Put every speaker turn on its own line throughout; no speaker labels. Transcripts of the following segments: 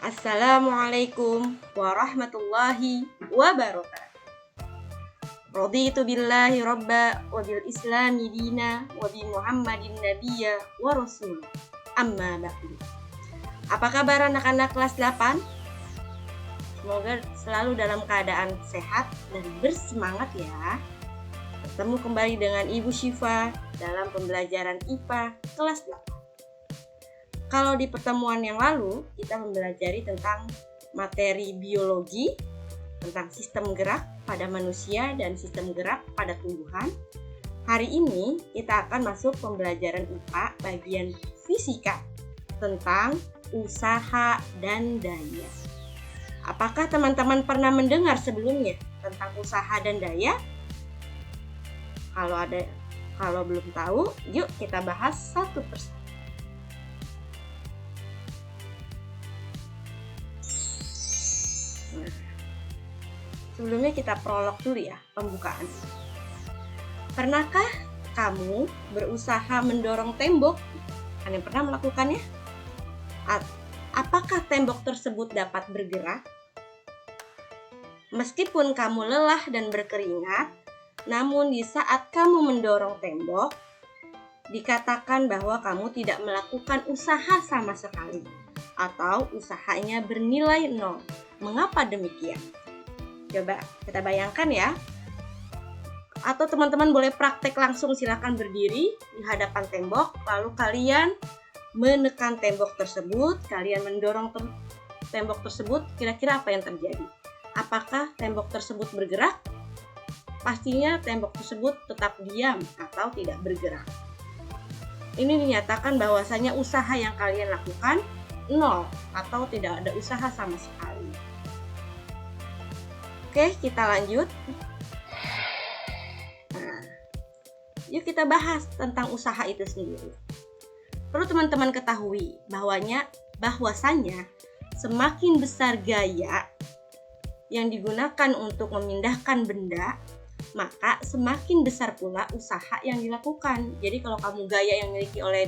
Assalamualaikum warahmatullahi wabarakatuh. Raditu billahi robba wa bil islami dina wa bi muhammadin nabiyya wa rasul. Amma ba'du. Apa kabar anak-anak kelas 8? Semoga selalu dalam keadaan sehat dan bersemangat ya. Bertemu kembali dengan Ibu Syifa dalam pembelajaran IPA kelas 8. Kalau di pertemuan yang lalu kita mempelajari tentang materi biologi, tentang sistem gerak pada manusia dan sistem gerak pada tumbuhan. Hari ini kita akan masuk pembelajaran IPA bagian fisika tentang usaha dan daya. Apakah teman-teman pernah mendengar sebelumnya tentang usaha dan daya? Kalau belum tahu, yuk kita bahas satu persatu. Sebelumnya kita prolog dulu ya, pembukaan. Pernahkah kamu berusaha mendorong tembok? Kalian pernah melakukannya? Apakah tembok tersebut dapat bergerak? Meskipun kamu lelah dan berkeringat, namun di saat kamu mendorong tembok, dikatakan bahwa kamu tidak melakukan usaha sama sekali, atau usahanya bernilai 0. Mengapa demikian? Coba kita bayangkan ya. Atau teman-teman boleh praktek langsung, silakan berdiri di hadapan tembok, lalu kalian menekan tembok tersebut, kalian mendorong tembok tersebut, kira-kira apa yang terjadi? Apakah tembok tersebut bergerak? Pastinya tembok tersebut tetap diam atau tidak bergerak. Ini dinyatakan bahwasanya usaha yang kalian lakukan 0 atau tidak ada usaha sama sekali. Oke, kita lanjut. Nah, yuk kita bahas tentang usaha itu sendiri. Perlu teman-teman ketahui bahwasanya semakin besar gaya yang digunakan untuk memindahkan benda, maka semakin besar pula usaha yang dilakukan. Jadi kalau kamu gaya yang dimiliki oleh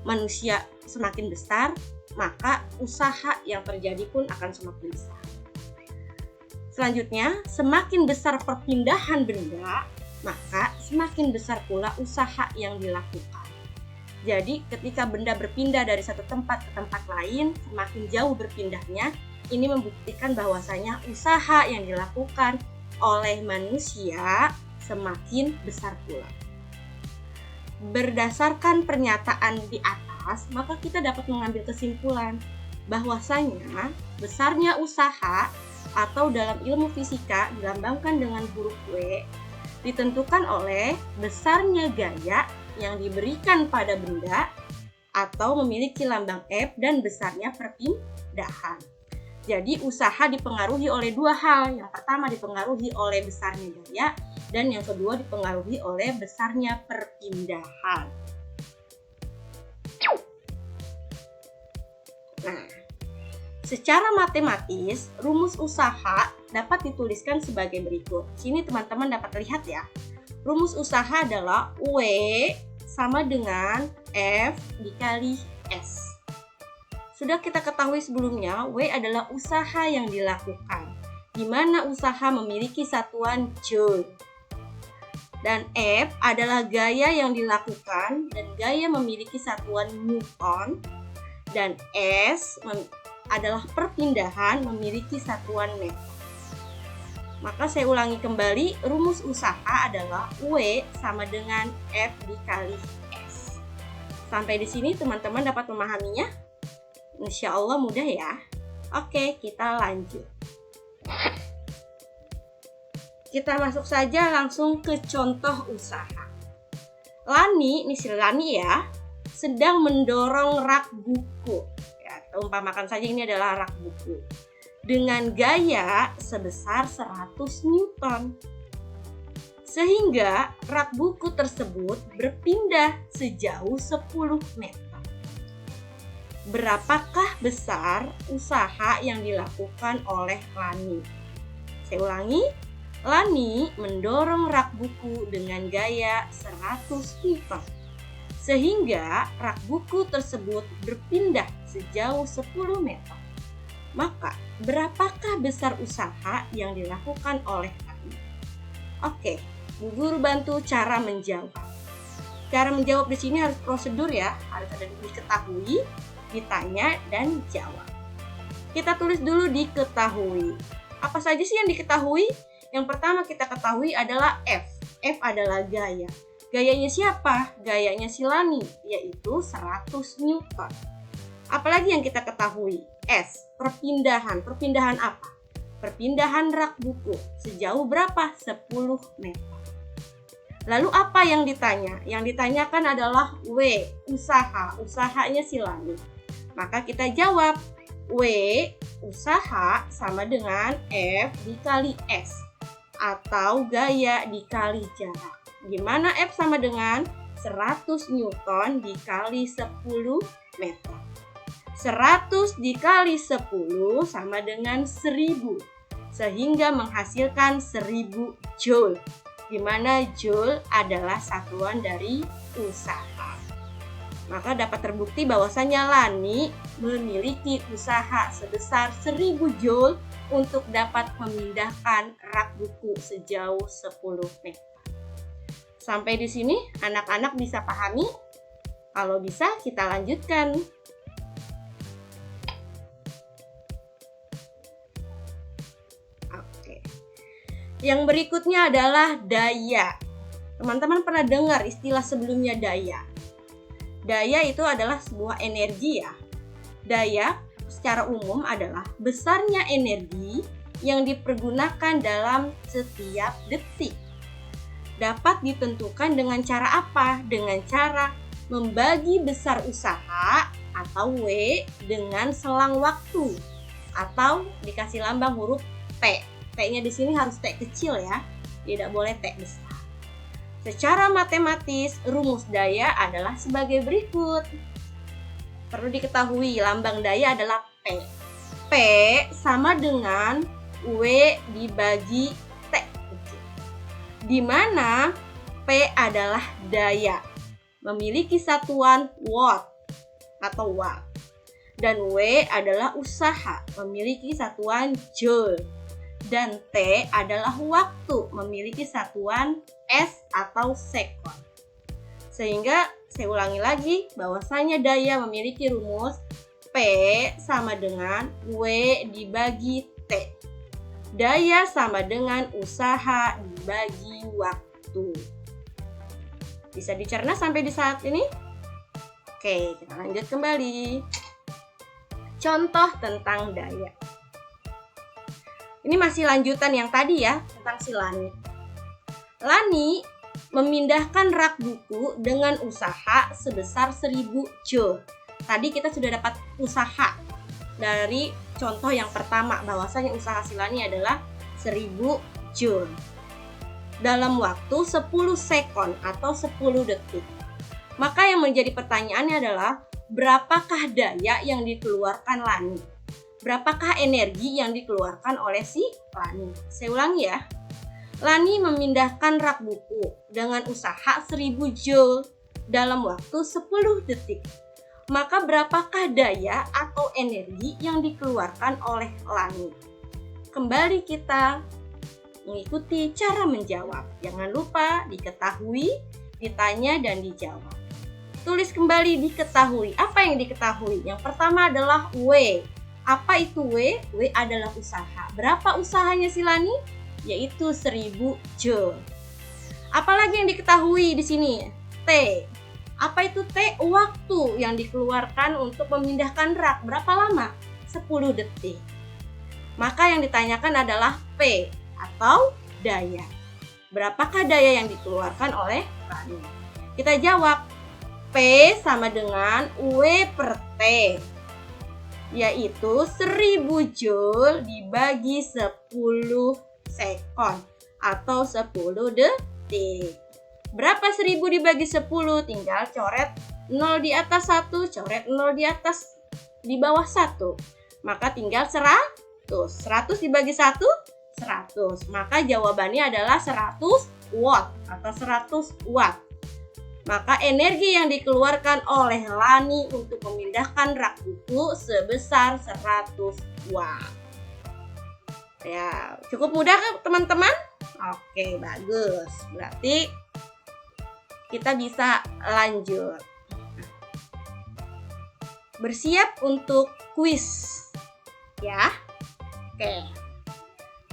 manusia semakin besar, maka usaha yang terjadi pun akan semakin besar. Selanjutnya, semakin besar perpindahan benda, maka semakin besar pula usaha yang dilakukan. Jadi, ketika benda berpindah dari satu tempat ke tempat lain, semakin jauh berpindahnya, ini membuktikan bahwasanya usaha yang dilakukan oleh manusia semakin besar pula. Berdasarkan pernyataan di atas, maka kita dapat mengambil kesimpulan bahwasanya besarnya usaha atau dalam ilmu fisika dilambangkan dengan huruf W ditentukan oleh besarnya gaya yang diberikan pada benda atau memiliki lambang F dan besarnya perpindahan. Jadi usaha dipengaruhi oleh dua hal. Yang pertama dipengaruhi oleh besarnya gaya dan yang kedua dipengaruhi oleh besarnya perpindahan. Nah, secara matematis, rumus usaha dapat dituliskan sebagai berikut. Sini teman-teman dapat lihat ya. Rumus usaha adalah W sama dengan F dikali S. Sudah kita ketahui sebelumnya, W adalah usaha yang dilakukan, di mana usaha memiliki satuan Joule. Dan F adalah gaya yang dilakukan dan gaya memiliki satuan Newton. Dan S adalah perpindahan memiliki satuan meter. Maka saya ulangi kembali, rumus usaha adalah W sama dengan F dikali S. Sampai di sini teman-teman dapat memahaminya? Insya Allah mudah ya. Oke, kita lanjut. Kita masuk saja langsung ke contoh usaha. Lani, ini si Lani ya, sedang mendorong rak buku. Umpamakan saja ini adalah rak buku dengan gaya sebesar 100 Newton, sehingga rak buku tersebut berpindah sejauh 10 meter. Berapakah besar usaha yang dilakukan oleh Lani? Saya ulangi, Lani mendorong rak buku dengan gaya 100 Newton, sehingga rak buku tersebut berpindah sejauh 10 meter. Maka, berapakah besar usaha yang dilakukan oleh Lani? Oke, Bu Guru bantu cara menjawab. Cara menjawab di sini harus prosedur ya, harus ada diketahui, ditanya, dan jawab. Kita tulis dulu diketahui. Apa saja sih yang diketahui? Yang pertama kita ketahui adalah F. F adalah gaya. Gayanya siapa? Gayanya si Lani, yaitu 100 Newton. Apalagi yang kita ketahui? S. Perpindahan. Perpindahan apa? Perpindahan rak buku. Sejauh berapa? 10 meter. Lalu apa yang ditanya? Yang ditanyakan adalah W. Usaha. Usahanya si Lani. Maka kita jawab W. Usaha sama dengan F dikali S. Atau gaya dikali jarak. Gimana F sama dengan 100 Newton dikali 10 meter. 100 dikali 10 sama dengan 1000, sehingga menghasilkan 1000 Joule, di mana Joule adalah satuan dari usaha. Maka dapat terbukti bahwasanya Lani memiliki usaha sebesar 1000 Joule untuk dapat memindahkan rak buku sejauh 10 meter. Sampai di sini anak-anak bisa pahami? Kalau bisa kita lanjutkan. Yang berikutnya adalah daya. Teman-teman pernah dengar istilah sebelumnya daya? Daya itu adalah sebuah energi ya. Daya secara umum adalah besarnya energi yang dipergunakan dalam setiap detik. Dapat ditentukan dengan cara apa? Dengan cara membagi besar usaha atau W dengan selang waktu, atau dikasih lambang huruf T. T-nya di sini harus T kecil ya, tidak boleh T besar. Secara matematis, rumus daya adalah sebagai berikut. Perlu diketahui, lambang daya adalah P. P sama dengan W dibagi T kecil. Di mana P adalah daya, memiliki satuan watt atau watt. Dan W adalah usaha, memiliki satuan joule. Dan T adalah waktu, memiliki satuan S atau sekon. Sehingga saya ulangi lagi bahwasanya daya memiliki rumus P sama dengan W dibagi T. Daya sama dengan usaha dibagi waktu. Bisa dicerna sampai di saat ini? Oke, kita lanjut kembali. Contoh tentang daya. Ini masih lanjutan yang tadi ya, tentang si Lani. Lani memindahkan rak buku dengan usaha sebesar 1000 Joule. Tadi kita sudah dapat usaha dari contoh yang pertama, bahwasanya usaha si Lani adalah 1000 Joule. Dalam waktu 10 sekon atau 10 detik. Maka yang menjadi pertanyaannya adalah, berapakah daya yang dikeluarkan Lani? Berapakah energi yang dikeluarkan oleh si Lani? Saya ulangi ya. Lani memindahkan rak buku dengan usaha 1000 Joule dalam waktu 10 detik. Maka berapakah daya atau energi yang dikeluarkan oleh Lani? Kembali kita mengikuti cara menjawab. Jangan lupa diketahui, ditanya, dan dijawab. Tulis kembali diketahui. Apa yang diketahui? Yang pertama adalah W. Apa itu W? W adalah usaha. Berapa usahanya si Lani? Yaitu 1000 Joule. Apalagi yang diketahui di sini? T. Apa itu T? Waktu yang dikeluarkan untuk memindahkan rak. Berapa lama? 10 detik. Maka yang ditanyakan adalah P atau daya. Berapakah daya yang dikeluarkan oleh Lani? Kita jawab. P sama dengan W per T, yaitu 1000 Joule dibagi 10 sekon atau 10 detik. Berapa 1000 dibagi 10? Tinggal coret 0 di atas 1, coret 0 di atas di bawah 1. Maka tinggal 100. 100 dibagi 1, 100. Maka jawabannya adalah 100 watt atau 100 watt. maka energi yang dikeluarkan oleh Lani untuk memindahkan rak buku sebesar 100 watt. Ya, cukup mudah kan teman-teman? Oke, bagus. Berarti kita bisa lanjut. Bersiap untuk kuis. Ya. Oke.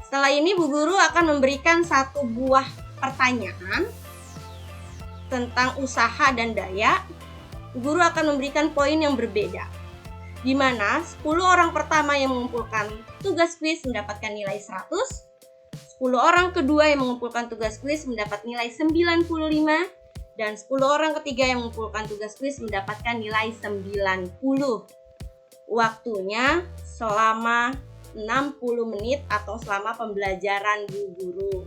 Setelah ini Bu Guru akan memberikan satu buah pertanyaan tentang usaha dan daya. Bu Guru akan memberikan poin yang berbeda, di mana 10 orang pertama yang mengumpulkan tugas kuis mendapatkan nilai 100, 10 orang kedua yang mengumpulkan tugas kuis mendapat nilai 95, dan 10 orang ketiga yang mengumpulkan tugas kuis mendapatkan nilai 90. Waktunya selama 60 menit atau selama pembelajaran Bu Guru.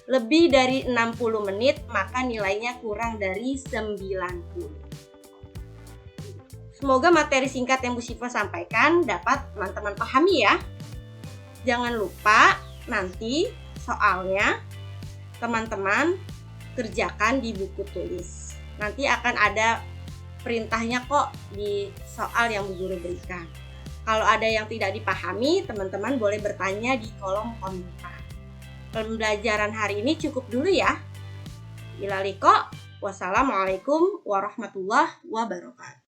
Lebih dari 60 menit maka nilainya kurang dari 90. Semoga materi singkat yang Bu Syifa sampaikan dapat teman-teman pahami ya. Jangan lupa nanti soalnya teman-teman kerjakan di buku tulis. Nanti akan ada perintahnya kok di soal yang Bu Guru berikan. Kalau ada yang tidak dipahami, teman-teman boleh bertanya di kolom komentar. Pembelajaran hari ini cukup dulu ya. Bila liko, wassalamualaikum warahmatullahi wabarakatuh.